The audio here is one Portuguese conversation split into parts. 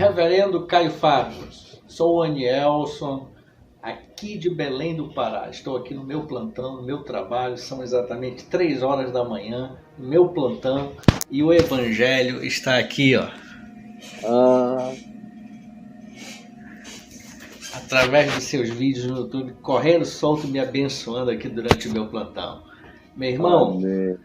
Reverendo Caio Fábio, sou o Anielson, aqui de Belém do Pará. Estou aqui no meu plantão, no meu trabalho, são exatamente 3 horas da manhã, no meu plantão, e o Evangelho está aqui, ó. Através dos seus vídeos no YouTube, correndo solto, me abençoando aqui durante o meu plantão. Meu irmão, Amém.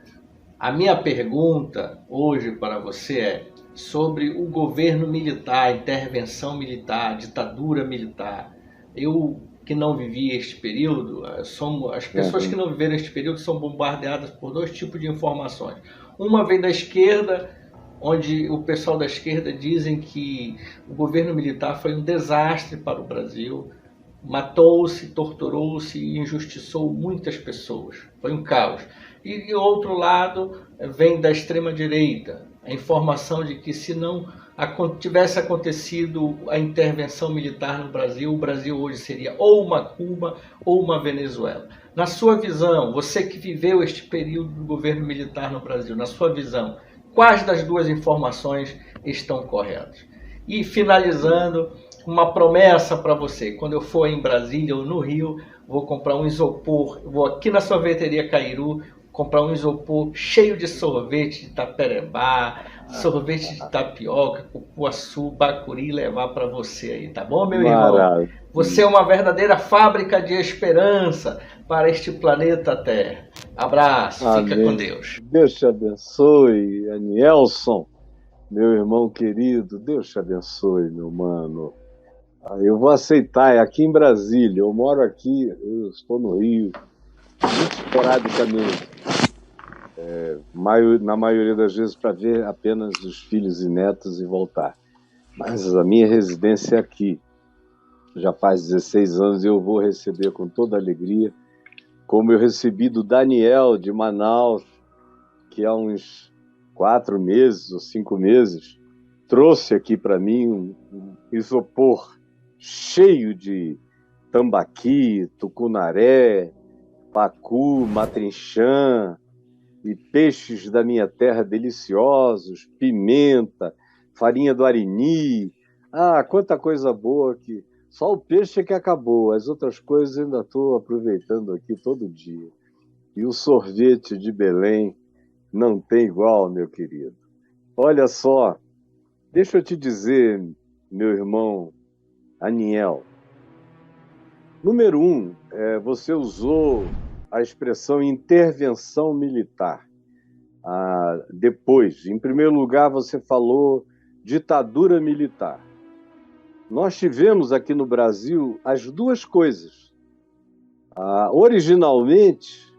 A minha pergunta hoje para você é sobre o governo militar, a intervenção militar, a ditadura militar. Eu que não vivi este período, as pessoas que não viveram este período são bombardeadas por 2 tipos de informações. Uma vem da esquerda, onde o pessoal da esquerda dizem que o governo militar foi um desastre para o Brasil, matou-se, torturou-se e injustiçou muitas pessoas. Foi um caos. E de outro lado, vem da extrema-direita a informação de que se não tivesse acontecido a intervenção militar no Brasil, o Brasil hoje seria ou uma Cuba ou uma Venezuela. Na sua visão, você que viveu este período do governo militar no Brasil, na sua visão, quais das 2 informações estão corretas? E finalizando, uma promessa para você: quando eu for em Brasília ou no Rio, vou comprar um isopor, vou aqui na sorveteria Cairu comprar um isopor cheio de sorvete de taperebá, sorvete de tapioca, cupuaçu, bacuri, levar para você aí, tá bom, meu irmão? Você é uma verdadeira fábrica de esperança para este planeta Terra. Abraço, Amém. Fica com Deus. Deus te abençoe, Anielson, meu irmão querido. Deus te abençoe, meu mano. Eu vou aceitar, é aqui em Brasília. Eu moro aqui, eu estou no Rio, muito esporadicamente. Na maioria das vezes para ver apenas os filhos e netos e voltar. Mas a minha residência é aqui. Já faz 16 anos e eu vou receber com toda alegria, como eu recebi do Daniel de Manaus, que há uns 4 meses ou 5 meses trouxe aqui para mim um isopor cheio de tambaqui, tucunaré, pacu, matrinchã e peixes da minha terra deliciosos, pimenta, farinha do arini. Quanta coisa boa que só o peixe é que acabou, as outras coisas ainda estou aproveitando aqui todo dia. E o sorvete de Belém não tem igual, meu querido. Olha só, deixa eu te dizer, meu irmão Aniel. Número 1, você usou a expressão intervenção militar. Depois, em primeiro lugar, você falou ditadura militar. Nós tivemos aqui no Brasil as 2 coisas. Originalmente,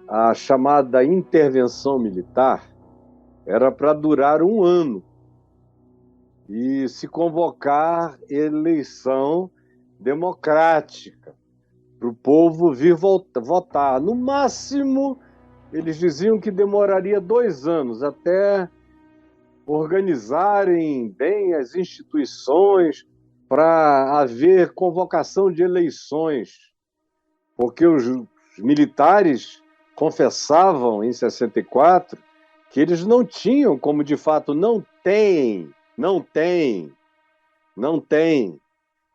a chamada intervenção militar era para durar 1 ano e se convocar eleição democrática para o povo vir votar. No máximo, eles diziam que demoraria 2 anos até organizarem bem as instituições para haver convocação de eleições, porque os militares confessavam em 64 que eles não tinham, como de fato não tem,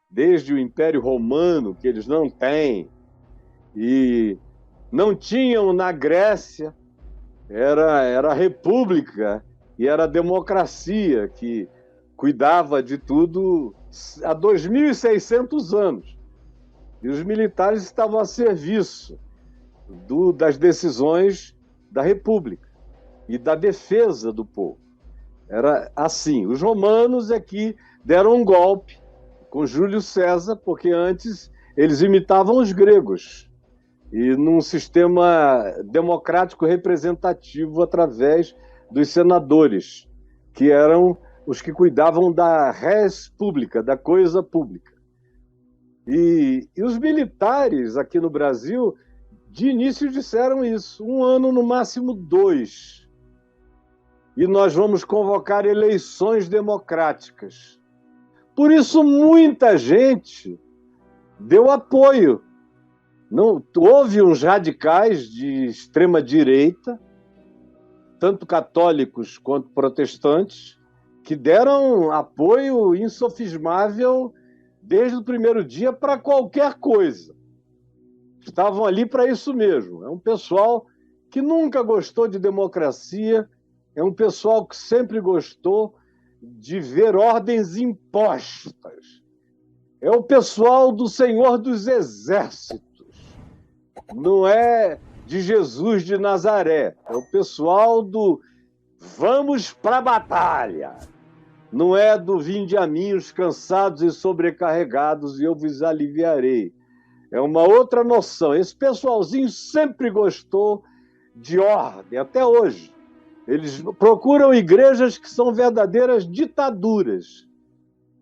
desde o Império Romano que eles não têm, e não tinham na Grécia, era a república e era a democracia que cuidava de tudo há 2.600 anos. E os militares estavam a serviço das decisões da república e da defesa do povo. Era assim. Os romanos é que deram um golpe com Júlio César, porque antes eles imitavam os gregos, e num sistema democrático representativo através dos senadores, que eram os que cuidavam da res pública, da coisa pública. E os militares aqui no Brasil, de início, disseram isso: 1 ano, no máximo 2. E nós vamos convocar eleições democráticas. Por isso, muita gente deu apoio. Não, houve uns radicais de extrema-direita, tanto católicos quanto protestantes, que deram apoio insofismável desde o primeiro dia para qualquer coisa. Estavam ali para isso mesmo. É um pessoal que nunca gostou de democracia, é um pessoal que sempre gostou de ver ordens impostas. É o pessoal do Senhor dos Exércitos. Não é de Jesus de Nazaré. É o pessoal do vamos para a batalha. Não é do vinde a mim os cansados e sobrecarregados e eu vos aliviarei. É uma outra noção. Esse pessoalzinho sempre gostou de ordem, até hoje. Eles procuram igrejas que são verdadeiras ditaduras,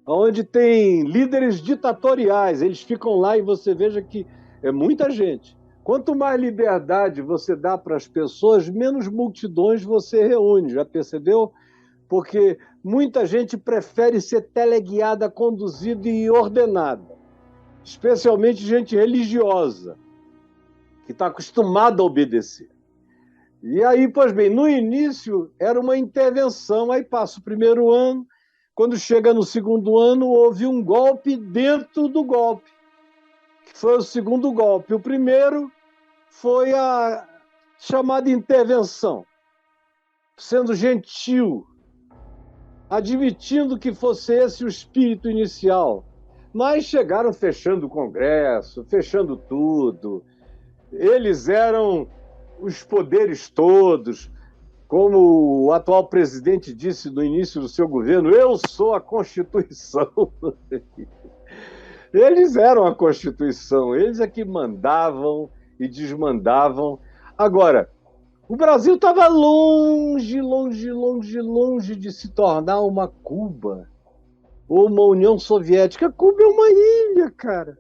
onde tem líderes ditatoriais. Eles ficam lá e você veja que é muita gente. Quanto mais liberdade você dá para as pessoas, menos multidões você reúne. Já percebeu? Porque muita gente prefere ser teleguiada, conduzida e ordenada. Especialmente gente religiosa, que está acostumada a obedecer. E aí, pois bem, no início era uma intervenção, aí passa o primeiro ano, quando chega no segundo ano, houve um golpe dentro do golpe, que foi o segundo golpe. O primeiro foi a chamada intervenção, sendo gentil, admitindo que fosse esse o espírito inicial. Mas chegaram fechando o Congresso, fechando tudo. Eles eram os poderes todos. Como o atual presidente disse no início do seu governo, eu sou a Constituição. Eles eram a Constituição, eles é que mandavam e desmandavam. Agora, o Brasil estava longe, longe, longe, longe de se tornar uma Cuba ou uma União Soviética. Cuba é uma ilha, cara.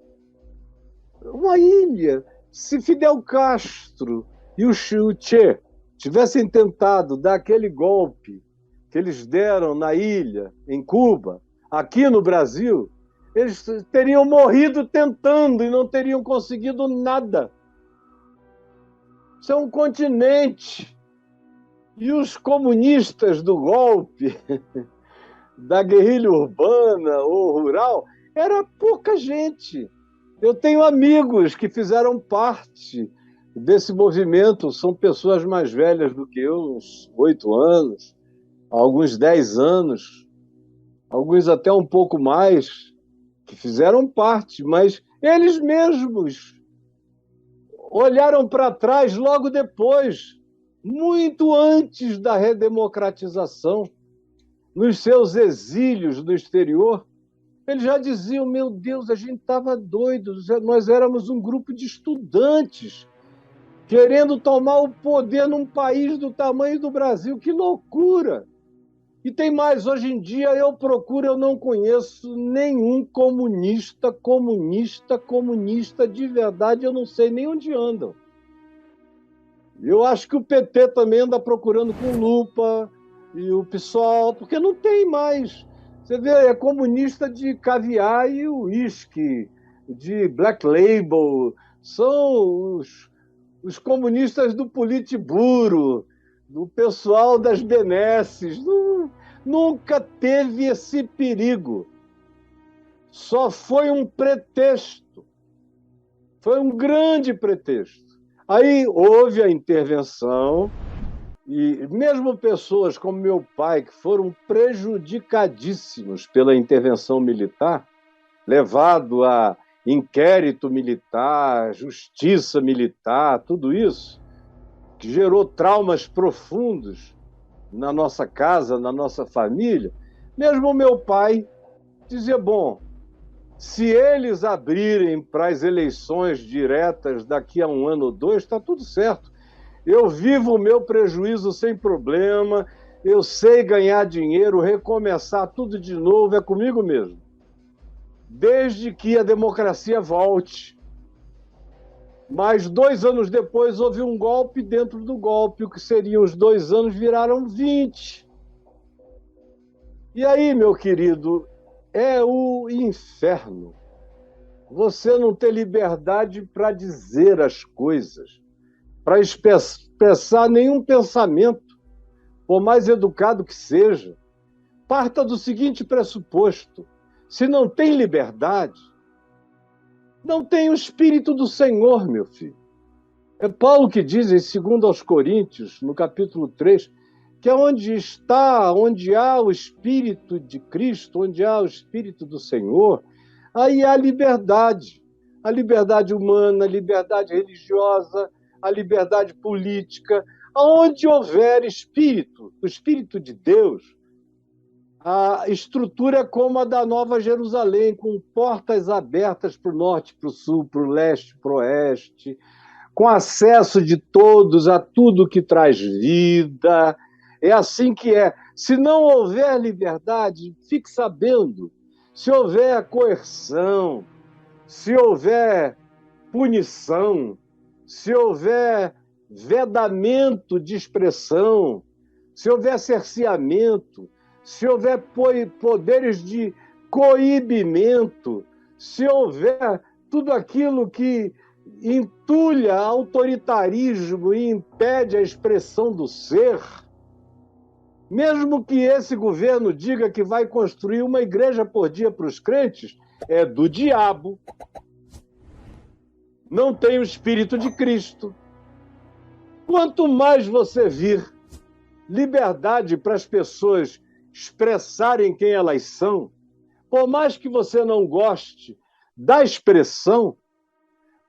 Uma ilha. Se Fidel Castro e o Che tivessem tentado dar aquele golpe que eles deram na ilha, em Cuba, aqui no Brasil, eles teriam morrido tentando e não teriam conseguido nada. Isso é um continente. E os comunistas do golpe, da guerrilha urbana ou rural, era pouca gente. Eu tenho amigos que fizeram parte desse movimento, são pessoas mais velhas do que eu, uns 8 anos, alguns 10 anos, alguns até um pouco mais, que fizeram parte, mas eles mesmos olharam para trás logo depois, muito antes da redemocratização, nos seus exílios no exterior. Eles já diziam, meu Deus, a gente estava doido, nós éramos um grupo de estudantes querendo tomar o poder num país do tamanho do Brasil. Que loucura! E tem mais, hoje em dia eu não conheço nenhum comunista de verdade, eu não sei nem onde andam. Eu acho que o PT também anda procurando com lupa, e o PSOL, porque não tem mais. Você vê, é comunista de caviar e uísque, de Black Label, são os comunistas do Politburo, do pessoal das benesses. Nunca teve esse perigo. Só foi um pretexto. Foi um grande pretexto. Aí houve a intervenção, e mesmo pessoas como meu pai, que foram prejudicadíssimos pela intervenção militar, levado a inquérito militar, justiça militar, tudo isso, que gerou traumas profundos na nossa casa, na nossa família, mesmo meu pai dizia, bom, se eles abrirem para as eleições diretas daqui a 1 ano ou 2, está tudo certo. Eu vivo o meu prejuízo sem problema, eu sei ganhar dinheiro, recomeçar tudo de novo, é comigo mesmo. Desde que a democracia volte. Mas 2 anos depois houve um golpe dentro do golpe, o que seriam os 2 anos viraram 20. E aí, meu querido, é o inferno. Você não ter liberdade para dizer as coisas, para expressar nenhum pensamento, por mais educado que seja. parta do seguinte pressuposto: se não tem liberdade, não tem o Espírito do Senhor, meu filho. É Paulo que diz em 2 Coríntios, no capítulo 3, que é onde há o Espírito de Cristo, onde há o Espírito do Senhor, aí há liberdade. A liberdade humana, a liberdade religiosa, a liberdade política. Aonde houver Espírito, o Espírito de Deus, a estrutura é como a da Nova Jerusalém, com portas abertas para o norte, para o sul, para o leste, para o oeste, com acesso de todos a tudo que traz vida. É assim que é. Se não houver liberdade, fique sabendo, se houver coerção, se houver punição, se houver vedamento de expressão, se houver cerceamento, se houver poderes de coibimento, se houver tudo aquilo que entulha autoritarismo e impede a expressão do ser, mesmo que esse governo diga que vai construir uma igreja por dia para os crentes, é do diabo. Não tem o Espírito de Cristo. Quanto mais você vir liberdade para as pessoas expressarem quem elas são, por mais que você não goste da expressão,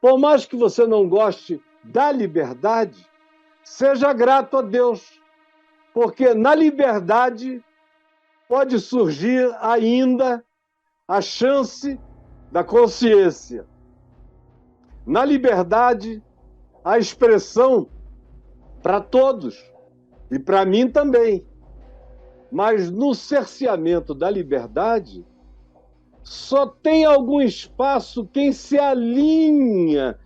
por mais que você não goste da liberdade, seja grato a Deus, porque na liberdade pode surgir ainda a chance da consciência. Na liberdade, a expressão para todos, e para mim também. Mas no cerceamento da liberdade, só tem algum espaço quem se alinha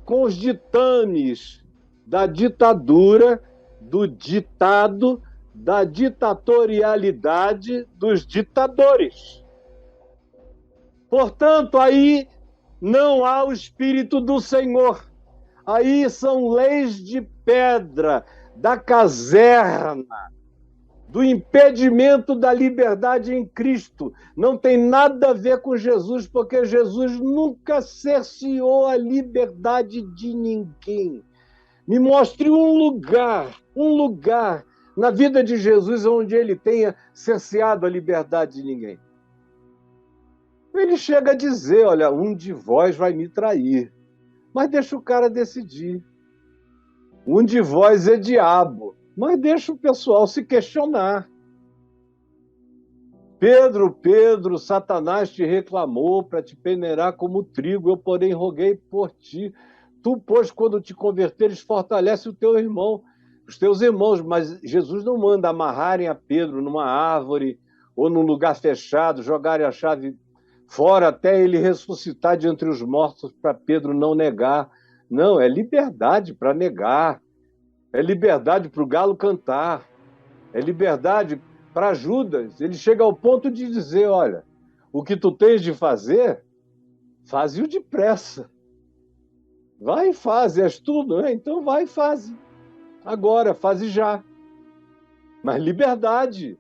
com os ditames da ditadura, do ditado, da ditatorialidade dos ditadores. Portanto, aí não há o Espírito do Senhor. Aí são leis de pedra, da caserna, do impedimento da liberdade em Cristo. Não tem nada a ver com Jesus, porque Jesus nunca cerceou a liberdade de ninguém. Me mostre um lugar na vida de Jesus onde ele tenha cerceado a liberdade de ninguém. Ele chega a dizer, olha, um de vós vai me trair. Mas deixa o cara decidir. Um de vós é diabo. Mas deixa o pessoal se questionar. Pedro, Satanás te reclamou para te peneirar como trigo, eu, porém, roguei por ti. Tu, pois, quando te converteres, fortalece o teu irmão, os teus irmãos. Mas Jesus não manda amarrarem a Pedro numa árvore ou num lugar fechado, jogarem a chave fora até ele ressuscitar de entre os mortos para Pedro não negar. Não, é liberdade para negar. É liberdade para o galo cantar. É liberdade para Judas. Ele chega ao ponto de dizer, olha, o que tu tens de fazer, faze-o depressa. Vai e faze, és tu, não é? Então vai e faze. Agora, faze já. Mas liberdade.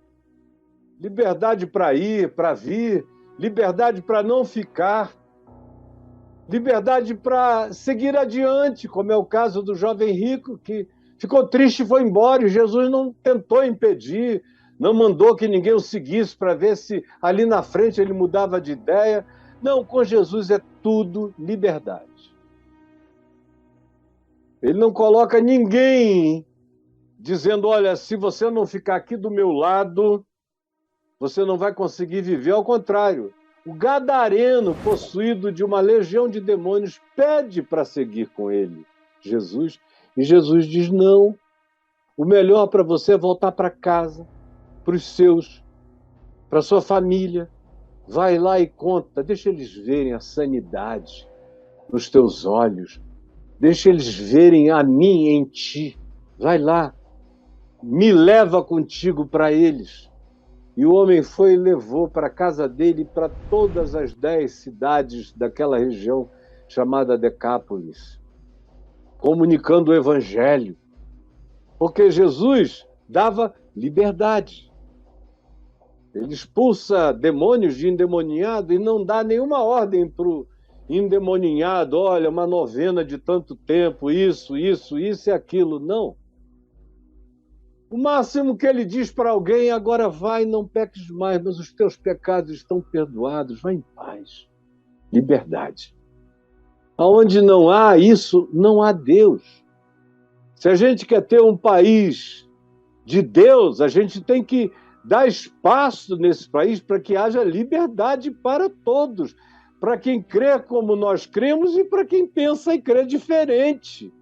Liberdade para ir, para vir. Liberdade para não ficar. Liberdade para seguir adiante, como é o caso do jovem rico, que ficou triste e foi embora, e Jesus não tentou impedir, não mandou que ninguém o seguisse para ver se ali na frente ele mudava de ideia. Não, com Jesus é tudo liberdade. Ele não coloca ninguém dizendo, olha, se você não ficar aqui do meu lado, você não vai conseguir viver. Ao contrário, o gadareno, possuído de uma legião de demônios, pede para seguir com ele, Jesus. E Jesus diz, não, o melhor para você é voltar para casa, para os seus, para sua família. Vai lá e conta, deixa eles verem a sanidade nos teus olhos, deixa eles verem a mim em ti. Vai lá, me leva contigo para eles. E o homem foi e levou para a casa dele para todas as 10 cidades daquela região chamada Decápolis, comunicando o evangelho. Porque Jesus dava liberdade. Ele expulsa demônios de endemoniado e não dá nenhuma ordem para o endemoniado, olha, uma novena de tanto tempo, isso e aquilo. Não. O máximo que ele diz para alguém, agora vai, não peques mais, mas os teus pecados estão perdoados, vai em paz. Liberdade. Aonde não há isso, não há Deus. Se a gente quer ter um país de Deus, a gente tem que dar espaço nesse país para que haja liberdade para todos, para quem crê como nós cremos e para quem pensa e crê diferente.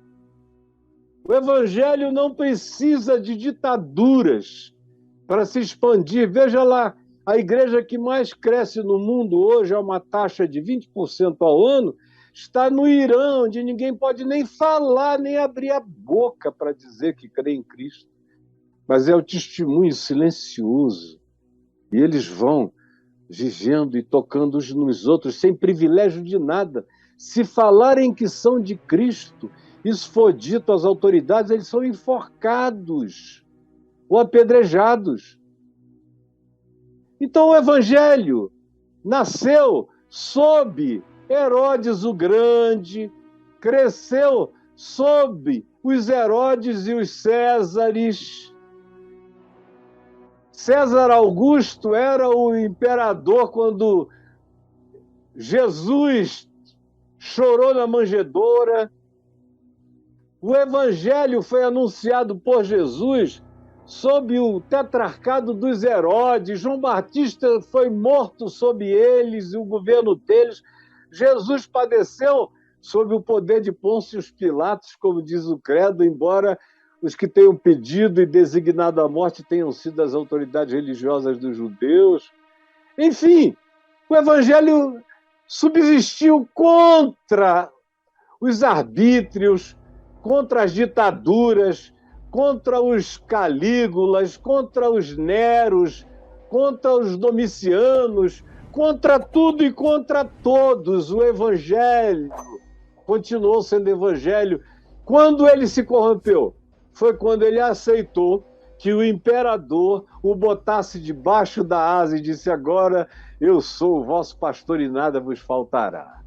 O Evangelho não precisa de ditaduras para se expandir. Veja lá, a igreja que mais cresce no mundo hoje, a uma taxa de 20% ao ano, está no Irã, onde ninguém pode nem falar, nem abrir a boca para dizer que crê em Cristo. Mas é o testemunho silencioso. E eles vão vivendo e tocando uns nos outros, sem privilégio de nada. Se falarem que são de Cristo, isso for dito às autoridades, eles são enforcados ou apedrejados. Então o Evangelho nasceu sob Herodes o Grande, cresceu sob os Herodes e os Césares. César Augusto era o imperador quando Jesus chorou na manjedoura. O Evangelho foi anunciado por Jesus sob o tetrarcado dos Herodes. João Batista foi morto sob eles e o governo deles. Jesus padeceu sob o poder de Pôncio Pilatos, como diz o credo, embora os que tenham pedido e designado a morte tenham sido as autoridades religiosas dos judeus. Enfim, o Evangelho subsistiu contra os arbítrios, contra as ditaduras, contra os Calígulas, contra os Neros, contra os Domicianos, contra tudo e contra todos. O Evangelho continuou sendo Evangelho. Quando ele se corrompeu? Foi quando ele aceitou que o imperador o botasse debaixo da asa e disse: agora eu sou o vosso pastor e nada vos faltará.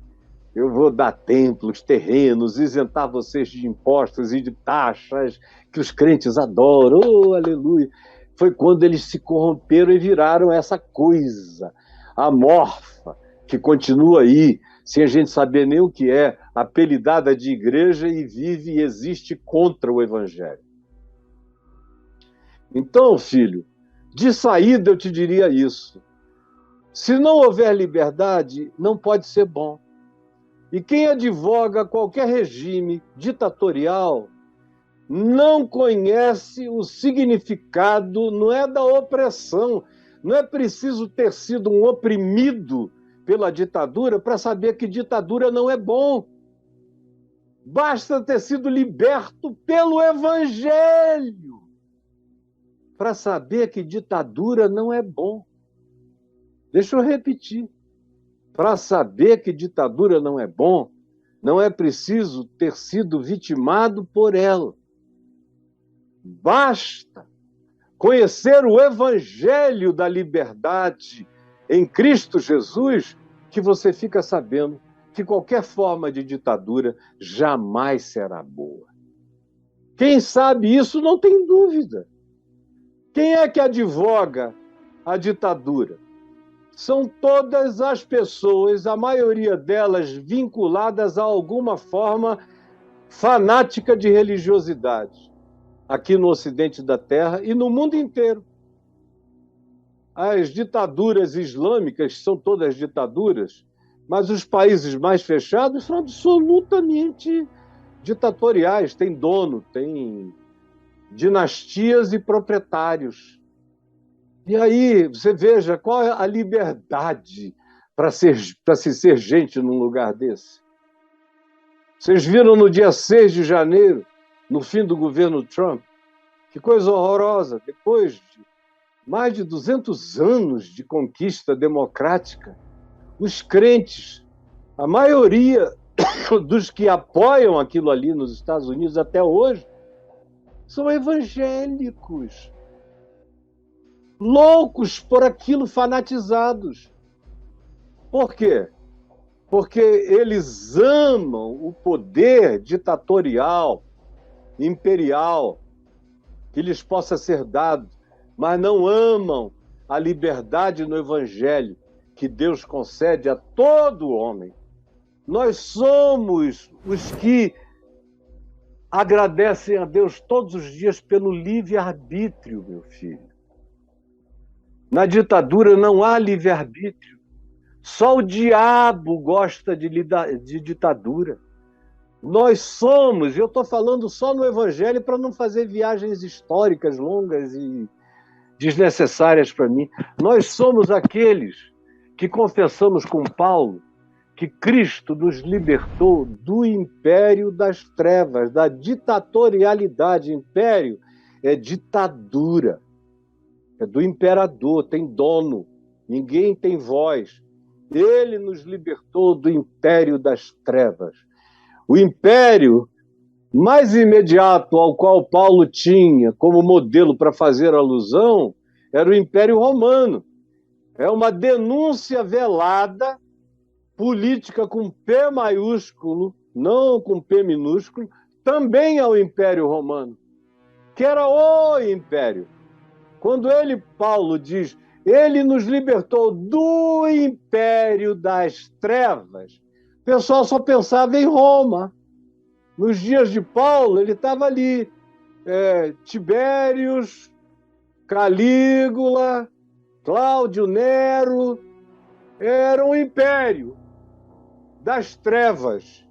Eu vou dar templos, terrenos, isentar vocês de impostos e de taxas que os crentes adoram. Oh, aleluia! Foi quando eles se corromperam e viraram essa coisa amorfa, que continua aí, sem a gente saber nem o que é, apelidada de igreja e vive e existe contra o Evangelho. Então, filho, de saída eu te diria isso. Se não houver liberdade, não pode ser bom. E quem advoga qualquer regime ditatorial não conhece o significado, não é da opressão. Não é preciso ter sido um oprimido pela ditadura para saber que ditadura não é bom. Basta ter sido liberto pelo Evangelho para saber que ditadura não é bom. Deixa eu repetir. Para saber que ditadura não é bom, não é preciso ter sido vitimado por ela. Basta conhecer o Evangelho da liberdade em Cristo Jesus, que você fica sabendo que qualquer forma de ditadura jamais será boa. Quem sabe isso não tem dúvida. Quem é que advoga a ditadura? São todas as pessoas, a maioria delas vinculadas a alguma forma fanática de religiosidade, aqui no Ocidente da Terra e no mundo inteiro. As ditaduras islâmicas são todas ditaduras, mas os países mais fechados são absolutamente ditatoriais. Tem dono, tem dinastias e proprietários. E aí, você veja, qual é a liberdade para se ser gente num lugar desse? Vocês viram no dia 6 de janeiro, no fim do governo Trump, que coisa horrorosa, depois de mais de 200 anos de conquista democrática, os crentes, a maioria dos que apoiam aquilo ali nos Estados Unidos até hoje, são evangélicos. loucos por aquilo, fanatizados. Por quê? Porque eles amam o poder ditatorial, imperial, que lhes possa ser dado, mas não amam a liberdade no Evangelho que Deus concede a todo homem. Nós somos os que agradecem a Deus todos os dias pelo livre-arbítrio, meu filho. Na ditadura não há livre-arbítrio. Só o diabo gosta de ditadura. Nós somos, eu estou falando só no Evangelho para não fazer viagens históricas longas e desnecessárias para mim. Nós somos aqueles que confessamos com Paulo que Cristo nos libertou do império das trevas, da ditatorialidade. Império é ditadura, é do imperador, tem dono, ninguém tem voz. Ele nos libertou do império das trevas. O império mais imediato ao qual Paulo tinha como modelo para fazer alusão era o Império Romano. É uma denúncia velada, política com P maiúsculo, não com P minúsculo, também ao Império Romano, que era o império. Quando Paulo diz, ele nos libertou do império das trevas, o pessoal só pensava em Roma. Nos dias de Paulo, ele estava ali, Tibérios, Calígula, Cláudio Nero, era um império das trevas.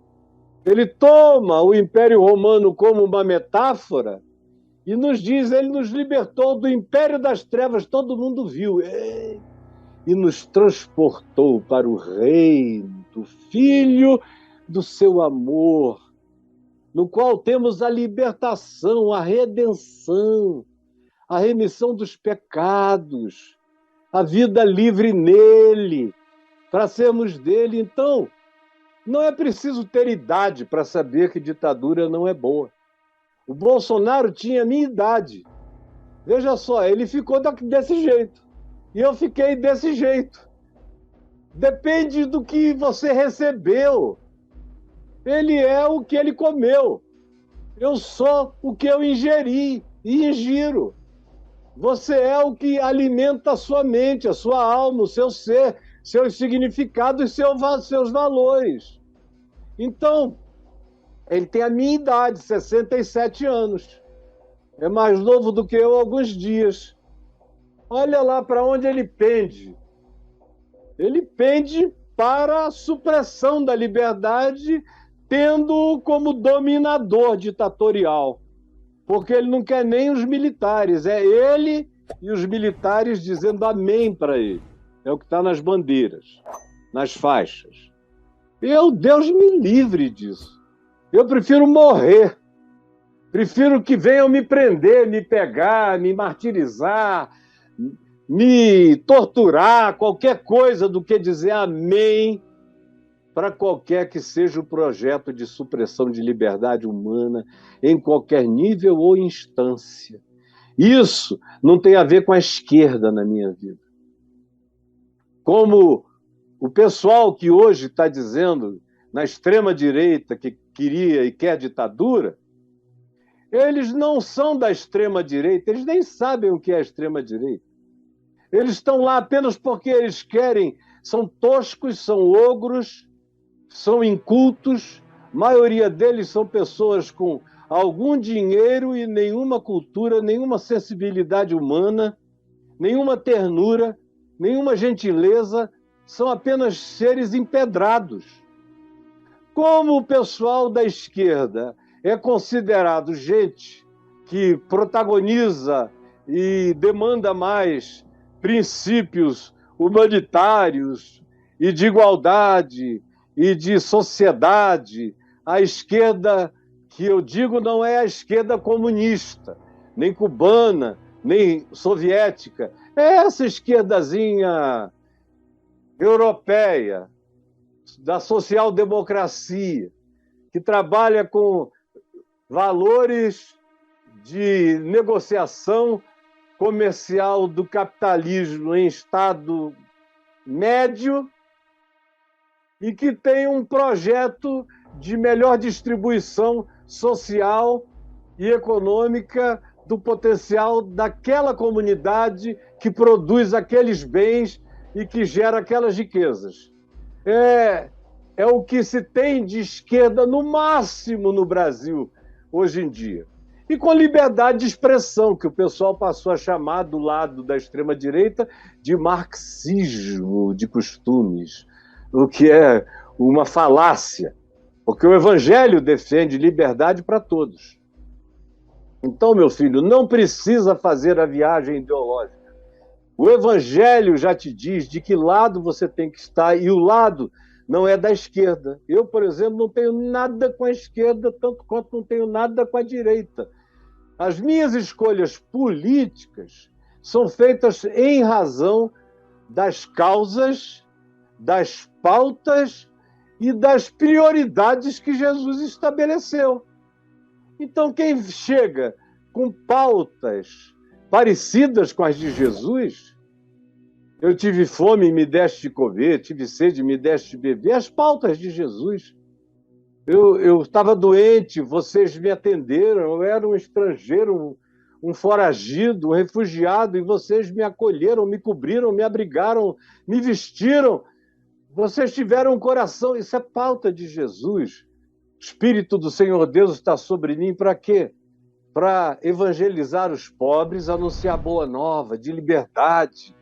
Ele toma o Império Romano como uma metáfora e nos diz, ele nos libertou do império das trevas, todo mundo viu, e nos transportou para o reino do Filho do seu amor, no qual temos a libertação, a redenção, a remissão dos pecados, a vida livre nele, para sermos dele. Então, não é preciso ter idade para saber que ditadura não é boa. O Bolsonaro tinha a minha idade. Veja só, ele ficou desse jeito. E eu fiquei desse jeito. Depende do que você recebeu. Ele é o que ele comeu. Eu sou o que eu ingeri e ingiro. Você é o que alimenta a sua mente, a sua alma, o seu ser, seus significados e seus valores. Então, ele tem a minha idade, 67 anos. É mais novo do que eu há alguns dias. Olha lá para onde ele pende. Ele pende para a supressão da liberdade, tendo-o como dominador ditatorial. Porque ele não quer nem os militares. É ele e os militares dizendo amém para ele. É o que está nas bandeiras, nas faixas. Deus me livre disso. Eu prefiro morrer. Prefiro que venham me prender, me pegar, me martirizar, me torturar, qualquer coisa, do que dizer amém para qualquer que seja o projeto de supressão de liberdade humana em qualquer nível ou instância. Isso não tem a ver com a esquerda na minha vida. Como o pessoal que hoje está dizendo, na extrema-direita, que queria e quer ditadura, eles não são da extrema-direita, eles nem sabem o que é a extrema-direita. Eles estão lá apenas porque eles querem, são toscos, são ogros, são incultos, a maioria deles são pessoas com algum dinheiro e nenhuma cultura, nenhuma sensibilidade humana, nenhuma ternura, nenhuma gentileza, são apenas seres empedrados. Como o pessoal da esquerda é considerado gente que protagoniza e demanda mais princípios humanitários e de igualdade e de sociedade, a esquerda, que eu digo, não é a esquerda comunista, nem cubana, nem soviética, é essa esquerdazinha europeia, da social-democracia, que trabalha com valores de negociação comercial do capitalismo em estado médio e que tem um projeto de melhor distribuição social e econômica do potencial daquela comunidade que produz aqueles bens e que gera aquelas riquezas. É o que se tem de esquerda no máximo no Brasil hoje em dia. E com liberdade de expressão, que o pessoal passou a chamar do lado da extrema-direita de marxismo de costumes, o que é uma falácia, porque o Evangelho defende liberdade para todos. Então, meu filho, não precisa fazer a viagem ideológica. O Evangelho já te diz de que lado você tem que estar, e o lado não é da esquerda. Eu, por exemplo, não tenho nada com a esquerda, tanto quanto não tenho nada com a direita. As minhas escolhas políticas são feitas em razão das causas, das pautas e das prioridades que Jesus estabeleceu. Então, quem chega com pautas parecidas com as de Jesus, eu tive fome e me deste de comer, tive sede e me deste de beber, as pautas de Jesus. Eu estava doente, vocês me atenderam, eu era um estrangeiro, um foragido, um refugiado, e vocês me acolheram, me cobriram, me abrigaram, me vestiram. Vocês tiveram um coração, isso é pauta de Jesus. O Espírito do Senhor Deus está sobre mim para quê? Para evangelizar os pobres, anunciar boa nova, de liberdade,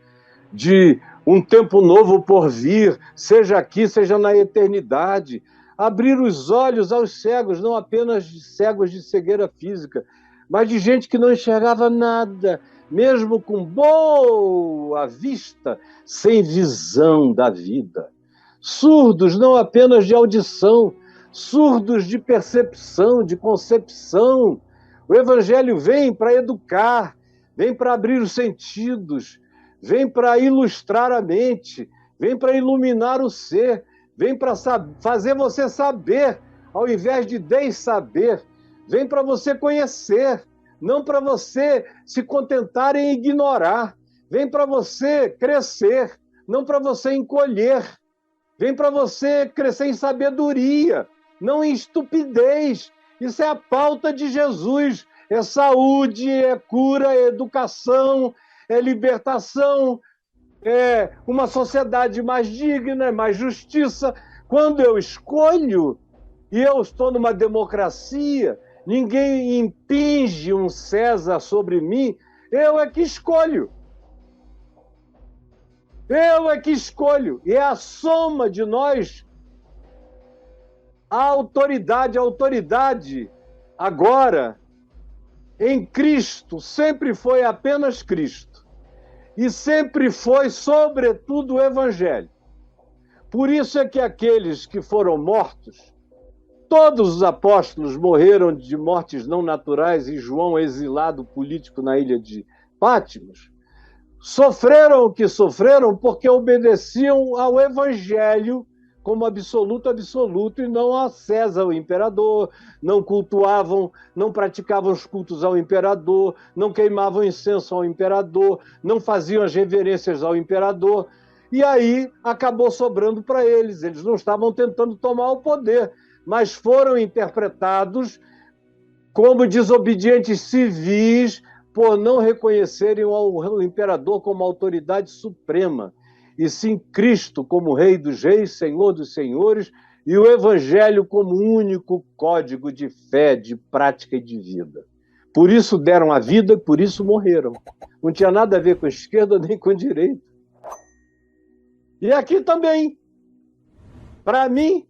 de um tempo novo por vir, seja aqui, seja na eternidade. Abrir os olhos aos cegos, não apenas de cegos de cegueira física, mas de gente que não enxergava nada, mesmo com boa vista, sem visão da vida. Surdos não apenas de audição, surdos de percepção, de concepção. O Evangelho vem para educar, vem para abrir os sentidos, vem para ilustrar a mente, vem para iluminar o ser, vem para fazer você saber, ao invés de saber, vem para você conhecer, não para você se contentar em ignorar, vem para você crescer, não para você encolher, vem para você crescer em sabedoria, não em estupidez. Isso é a pauta de Jesus, é saúde, é cura, é educação, é libertação, é uma sociedade mais digna, mais justiça. Quando eu escolho, e eu estou numa democracia, ninguém impinge um César sobre mim, eu é que escolho. Eu é que escolho. E é a soma de nós a autoridade. A autoridade, agora, em Cristo, sempre foi apenas Cristo. E sempre foi, sobretudo, o Evangelho. Por isso é que aqueles que foram mortos, todos os apóstolos morreram de mortes não naturais, e João, exilado político na ilha de Patmos, sofreram o que sofreram porque obedeciam ao Evangelho como absoluto, absoluto, e não a César, o imperador, não cultuavam, não praticavam os cultos ao imperador, não queimavam incenso ao imperador, não faziam as reverências ao imperador, e aí acabou sobrando para eles. Eles não estavam tentando tomar o poder, mas foram interpretados como desobedientes civis por não reconhecerem o imperador como autoridade suprema, e sim Cristo como Rei dos Reis, Senhor dos Senhores, e o Evangelho como único código de fé, de prática e de vida. Por isso deram a vida e por isso morreram. Não tinha nada a ver com a esquerda nem com a direita. E aqui também, para mim,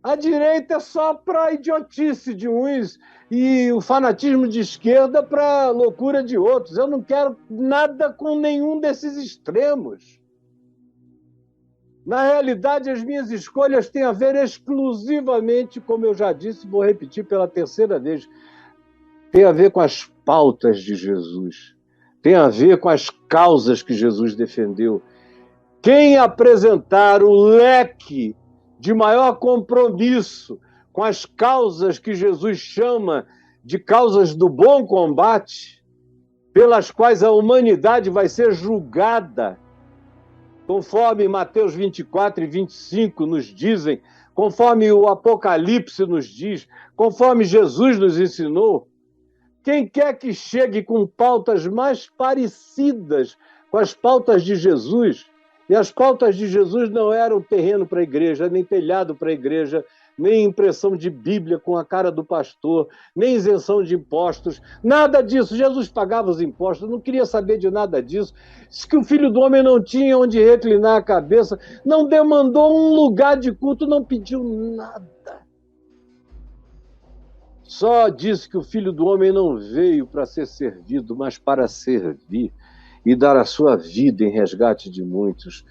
a direita é só para a idiotice de uns e o fanatismo de esquerda para a loucura de outros. Eu não quero nada com nenhum desses extremos. Na realidade, as minhas escolhas têm a ver exclusivamente, como eu já disse, vou repetir pela terceira vez, tem a ver com as pautas de Jesus, tem a ver com as causas que Jesus defendeu. Quem apresentar o leque de maior compromisso com as causas que Jesus chama de causas do bom combate, pelas quais a humanidade vai ser julgada, conforme Mateus 24 e 25 nos dizem, conforme o Apocalipse nos diz, conforme Jesus nos ensinou. Quem quer que chegue com pautas mais parecidas com as pautas de Jesus, e as pautas de Jesus não eram terreno para a igreja, nem telhado para a igreja, nem impressão de Bíblia com a cara do pastor, nem isenção de impostos, nada disso. Jesus pagava os impostos, não queria saber de nada disso. Disse que o Filho do Homem não tinha onde reclinar a cabeça, não demandou um lugar de culto, não pediu nada. Só disse que o Filho do Homem não veio para ser servido, mas para servir e dar a sua vida em resgate de muitos.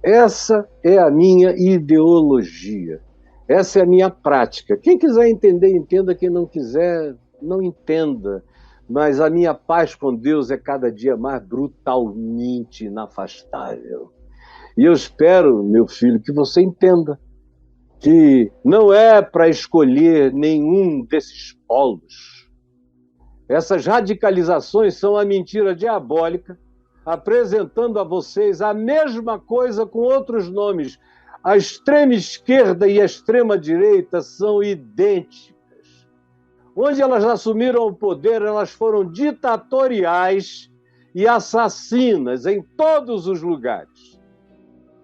Essa é a minha ideologia. Essa é a minha prática. Quem quiser entender, entenda. Quem não quiser, não entenda. Mas a minha paz com Deus é cada dia mais brutalmente inafastável. E eu espero, meu filho, que você entenda que não é para escolher nenhum desses polos. Essas radicalizações são a mentira diabólica, apresentando a vocês a mesma coisa com outros nomes. A extrema esquerda e a extrema direita são idênticas. Onde elas assumiram o poder, elas foram ditatoriais e assassinas em todos os lugares.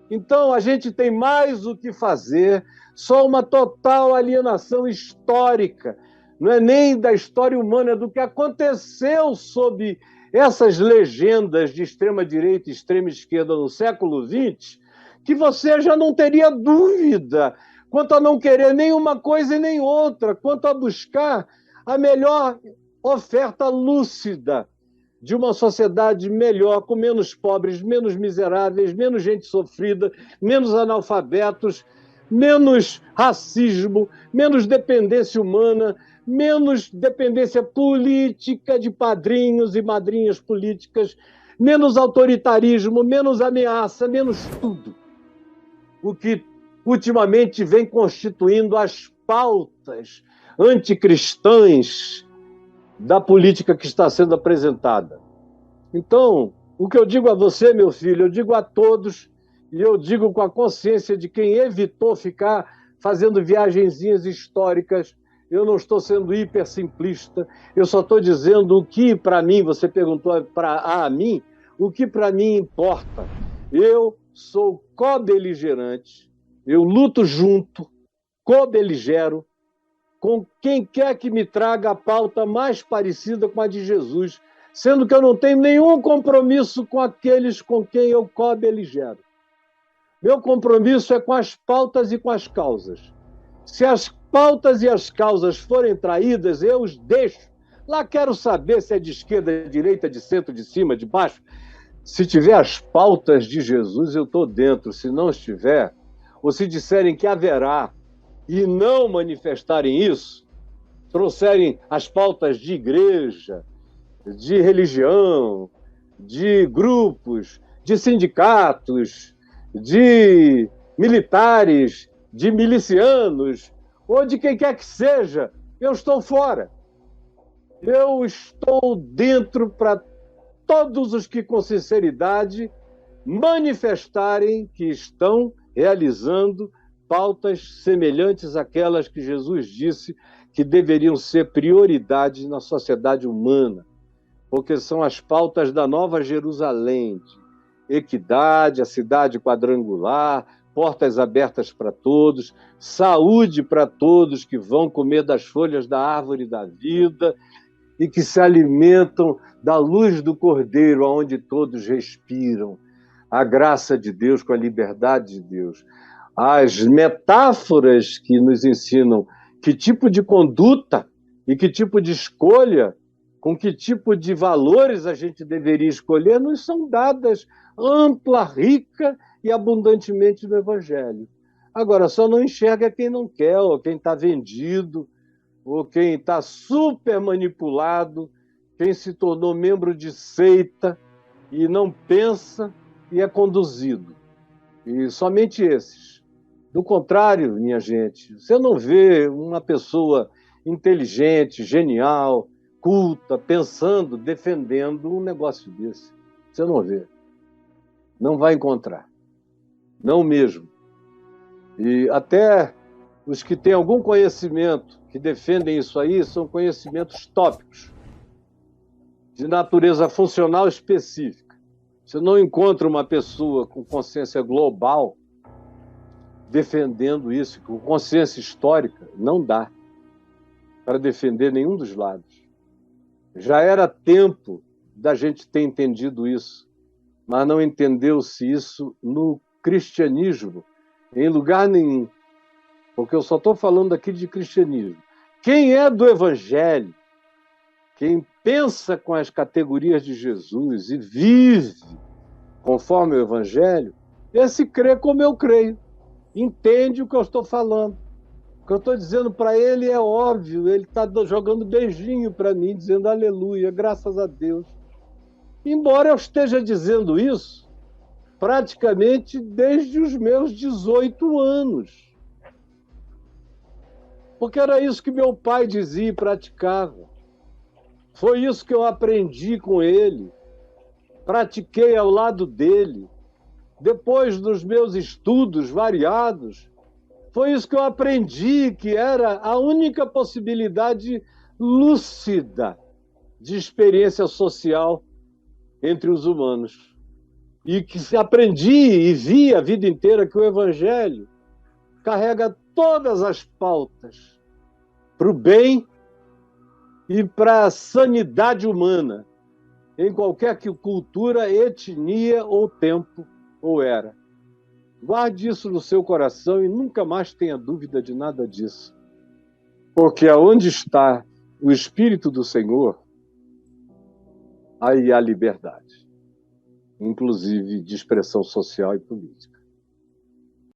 Então, a gente tem mais o que fazer, só uma total alienação histórica. Não é nem da história humana, é do que aconteceu sob essas legendas de extrema-direita e extrema-esquerda no século XX, que você já não teria dúvida quanto a não querer nem uma coisa e nem outra, quanto a buscar a melhor oferta lúcida de uma sociedade melhor, com menos pobres, menos miseráveis, menos gente sofrida, menos analfabetos, menos racismo, menos dependência humana, menos dependência política de padrinhos e madrinhas políticas, menos autoritarismo, menos ameaça, menos tudo. O que ultimamente vem constituindo as pautas anticristãs da política que está sendo apresentada. Então, o que eu digo a você, meu filho, eu digo a todos, e eu digo com a consciência de quem evitou ficar fazendo viagenzinhas históricas. Eu não estou sendo hipersimplista, eu só estou dizendo o que para mim, você perguntou a mim, o que para mim importa. Eu sou co-beligerante, eu luto junto, co-beligero, com quem quer que me traga a pauta mais parecida com a de Jesus, sendo que eu não tenho nenhum compromisso com aqueles com quem eu co-beligero. Meu compromisso é com as pautas e com as causas. Se as pautas e as causas forem traídas, eu os deixo. Lá quero saber se é de esquerda, de direita, de centro, de cima, de baixo. Se tiver as pautas de Jesus, eu estou dentro. Se não estiver, ou se disserem que haverá e não manifestarem isso, trouxerem as pautas de igreja, de religião, de grupos, de sindicatos, de militares, de milicianos, ou de quem quer que seja, eu estou fora. Eu estou dentro para todos os que, com sinceridade, manifestarem que estão realizando pautas semelhantes àquelas que Jesus disse que deveriam ser prioridades na sociedade humana, porque são as pautas da Nova Jerusalém, de equidade, a cidade quadrangular, portas abertas para todos, saúde para todos que vão comer das folhas da árvore da vida e que se alimentam da luz do Cordeiro, onde todos respiram a graça de Deus com a liberdade de Deus. As metáforas que nos ensinam que tipo de conduta e que tipo de escolha, com que tipo de valores a gente deveria escolher, nos são dadas ampla, rica e abundantemente no Evangelho. Agora, só não enxerga quem não quer, ou quem está vendido, ou quem está super manipulado, quem se tornou membro de seita e não pensa e é conduzido. E somente esses. Do contrário, minha gente, você não vê uma pessoa inteligente, genial, culta, pensando, defendendo um negócio desse. Você não vê. Não vai encontrar. Não mesmo. E até os que têm algum conhecimento, que defendem isso aí, são conhecimentos tópicos, de natureza funcional específica. Você não encontra uma pessoa com consciência global defendendo isso, com consciência histórica. Não dá para defender nenhum dos lados. Já era tempo da gente ter entendido isso, mas não entendeu-se isso no cristianismo, em lugar nenhum. Porque eu só estou falando aqui de cristianismo. Quem é do Evangelho, quem pensa com as categorias de Jesus e vive conforme o Evangelho, esse crê como eu creio. Entende o que eu estou falando. O que eu estou dizendo para ele é óbvio, ele está jogando beijinho para mim, dizendo aleluia, graças a Deus. Embora eu esteja dizendo isso praticamente desde os meus 18 anos. Porque era isso que meu pai dizia e praticava. Foi isso que eu aprendi com ele. Pratiquei ao lado dele. Depois dos meus estudos variados, foi isso que eu aprendi, que era a única possibilidade lúcida de experiência social entre os humanos. E que aprendi e vi a vida inteira que o Evangelho carrega todas as pautas para o bem e para a sanidade humana, em qualquer cultura, etnia ou tempo ou era. Guarde isso no seu coração e nunca mais tenha dúvida de nada disso. Porque aonde está o Espírito do Senhor, aí há liberdade, inclusive de expressão social e política.